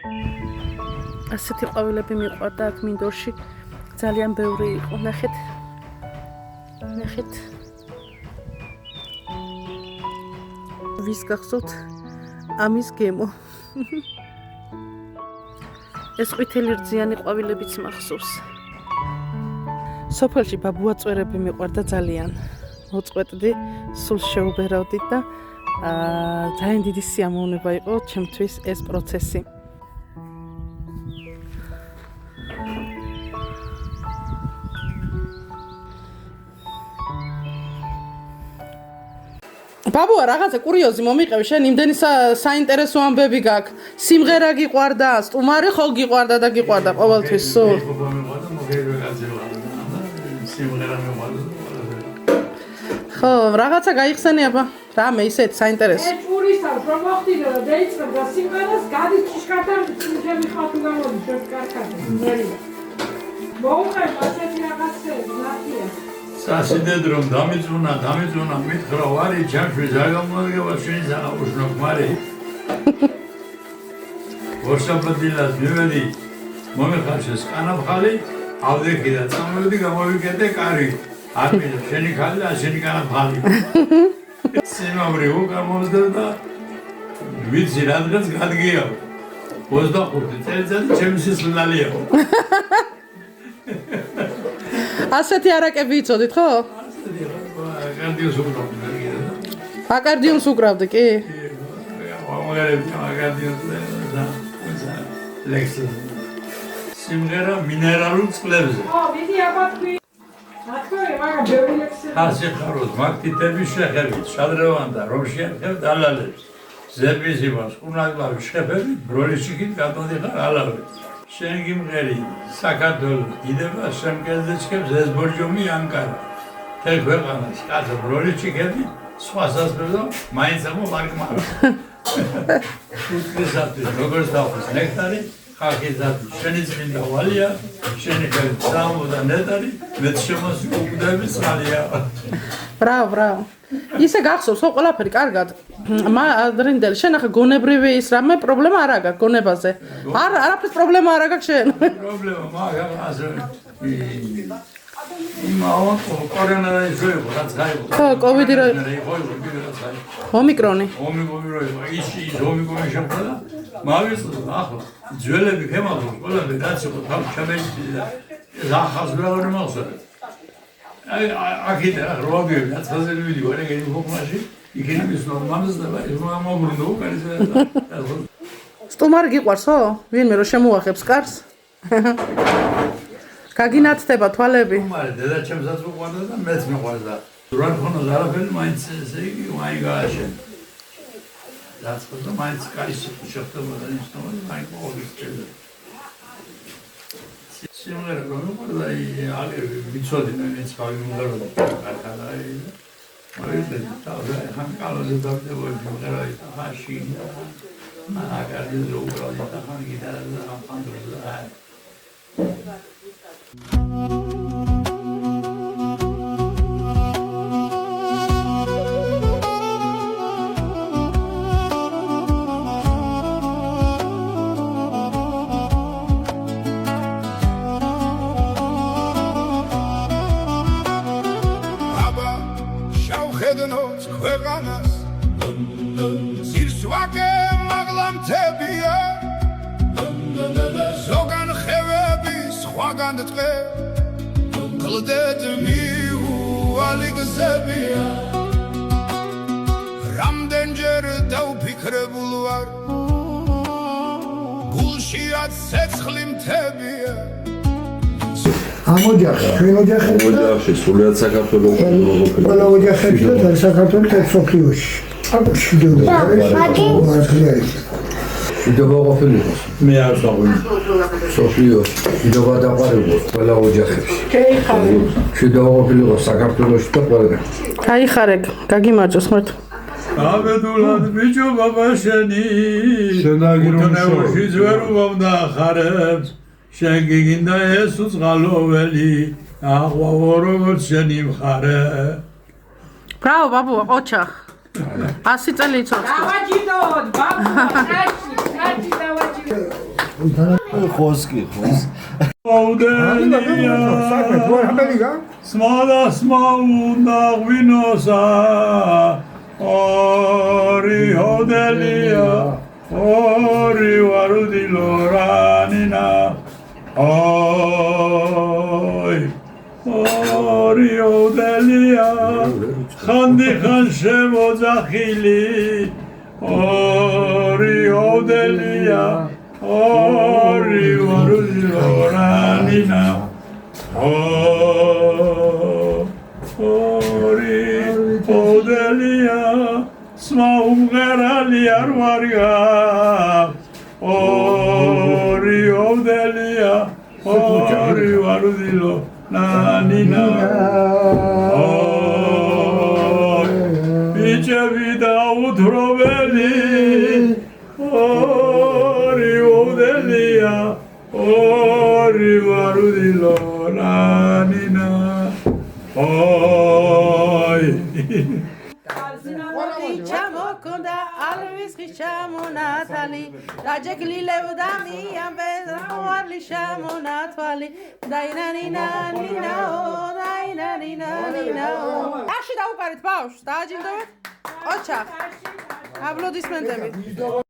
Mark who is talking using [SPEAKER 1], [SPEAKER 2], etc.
[SPEAKER 1] ასეთი ყვავილები მიყვარდა აქ მინდორში ძალიან ბევრი იყო ნახეთ ვის გახსოვთ ამის გემო ეს ყვითელი რძიანი ყვავილებიც მახსოვს სოფელში ბაბუაწვერები მიყვარდა ძალიან მოწყვეტდი სულ შეუბერავდი და ძალიან დიდი სიამოვნება იყო ჩემთვის ეს პროცესი ბაბუა რაღაცა კურიოზი მომიყევი შენ იმდენი საინტერესო ამბები გაქვს სიმღერა გიყვარდა სტუმარი ხო გიყვარდა და გიყვარდა ყოველთვის სულ ხო რაღაცა გაიხსენე აბა რამე ისეთ საინტერესო
[SPEAKER 2] ეს პურისავს რომ მოხდინო და დაიწყებ და სიმღერას გადის ჭიშკართან ჩემი ხალხი გამოდის შენ კარგად სიმღერია მოუყევ ასეთი რაღაცები ნახია
[SPEAKER 3] სასიდედრომ დამიძუნა მითხრა ვარი ჩემში ზაგამოდგება შენი ზაღაუშნო გმარი ვორსაბდილას მივედი მომეხარშეს კანაფხალი ავდექი და წამოვედი გამოვიკეთე კარი არტი შენი ხალი და შენი კანაფხალი სიმავრი უკამოვდა ვიცი რადგანაც გადგია 25 წელიწადი ჩემი სისხლდალია
[SPEAKER 1] ასეთი არაკები იცოდით ხო?
[SPEAKER 3] აკარდიონს უკრავდი
[SPEAKER 1] აკარდიონს უკრავდი კი?
[SPEAKER 3] სიმღერა მინერალურ წყლებზე
[SPEAKER 2] მიდი აბა თქვი ათქოე მაგრამ ბევრი ლექსები
[SPEAKER 3] ასე ხაროს მაგთითების შეხებით შადრევანდა რომ შეეხებ დალალებს ზების იმას ყუნაკლავი შეფები ბროლიჩიკით გადმოდიხარ ალავებს შენ გიმღერი საქართველოს დიდება შემკელზე ჩქებს ეს ბორჯომი ანკარა თელ ქვეყანას კაცო ბროლიჩიკები სხვა საზღვრებდა მაინც ამო ვარგმარა უთქესათვის როგორც დავხოს ნექტარი ხალხიზათვის შენი წმინდა ვალია შენი ხელი სამო და ნეტარი მეც შემოსი უკდები წყალია
[SPEAKER 1] ბრავო ისე გახსოვს ხო ყველაფერი კარგად დრინდელი შენ ახლა გონებრივი ის რამე პრობლემა არ აქვს გონებაზე არაფრის პრობლემა არ აქვს შენ
[SPEAKER 3] პრობლემა მაგრამ ასე იმაო კორონავირუსი რაც გაიგო
[SPEAKER 1] ხო კოვიდი რო ომიკრონი
[SPEAKER 3] ის ომიკრონი შემოხდა მავიწო ახლა ძველები ხემალო ყველაფერი რაც იყო თავ ჩამეჭდიდა ეს ახალს ვერ მოვსვათ აი აქედა როაგები აცხაზე მივიდივარ ეგენი ფორმაში იქნების ნორმალს და მომბრუნდო კარზე
[SPEAKER 1] სტუმარი გიყვარს ხო ვინმე რომ შემოახებს კარს გაგინათდება თვალები
[SPEAKER 3] სტუმარი დედაჩემსაც უყვარდა და მეც მიყვარდა რან ხონა ზარაფელი მაინც ესე იგი მაინც გააშენ რაც ხოდა მაინც კაი შეხვდება და სტუმარი მაინც მოგიწევდა სიმღერა გამოვიდა აი ვიცოდი მე მეც გავიმღეროდი კარგად აი მოიწევი თავზე ხან კალოზე დავდებოდი სიმღერა ხაში მაგარი ზოუბრალი და ხან გიტარა და ხან პანდროზე აი რამდენჯერ დავფიქრებულ ვარ გულშიაც ცეცხლი მთებია
[SPEAKER 4] ამოჯახი ჩვენ ოჯახი
[SPEAKER 5] სულიად საქართველოს
[SPEAKER 4] ყველა ოჯახებში და საქართველოს სოფლიოში შიდობა ყოფილიყოს
[SPEAKER 3] მე არ საუბრობ
[SPEAKER 4] სოფლიოს შიდობა დაყარებულიყოს ყველა ოჯახებში შიდობა ყოფილიყოს საქართველოში და ყველა
[SPEAKER 1] გაიხარე გაგიმარჯოს ხმართ
[SPEAKER 3] აბედულად ბიჭო ბაბა შენი შენაგიროში ძვერ უვამდა ხარებს შენ გიგინდა ეს უწყალოველი აღვავო როგორც შენი მხარე
[SPEAKER 1] ბრავო ბაბუა ოჩახ 100 წელი იცოცხლო
[SPEAKER 2] დავაჯიდოთ ბაბუა კაცი დავაჯიდოთ
[SPEAKER 5] ხოსკი
[SPEAKER 3] აუდელია
[SPEAKER 4] საქმე თუ არ ამერიკა
[SPEAKER 3] სმალასმა უნდა ღვინოსა ორი აუდელია ორი ვარუდი ლორანინა ოი ორი აუდელია ხანდი ხან შემოძახილი ორი აუდელია ორი ვარუდი ლორანინა ორი აუდელია სმა უმღერალი არ ვარგა ორი აუდელია ორი ვარუდი ლორანინა ბიჭები და უთრობელი ორი აუდელია ორი ვარუდი ლორანინა ოი
[SPEAKER 1] ჩამოკონდა ალვის ხიჩამონათალი დაჯეკლილევდა მიამბეს რაوارლი შემონათვალი დაინანინანინაო დაინანინანინაო აში დაუკარით ბავშვს დააჯილდოვეთ ოჩახ აპლოდისმენტები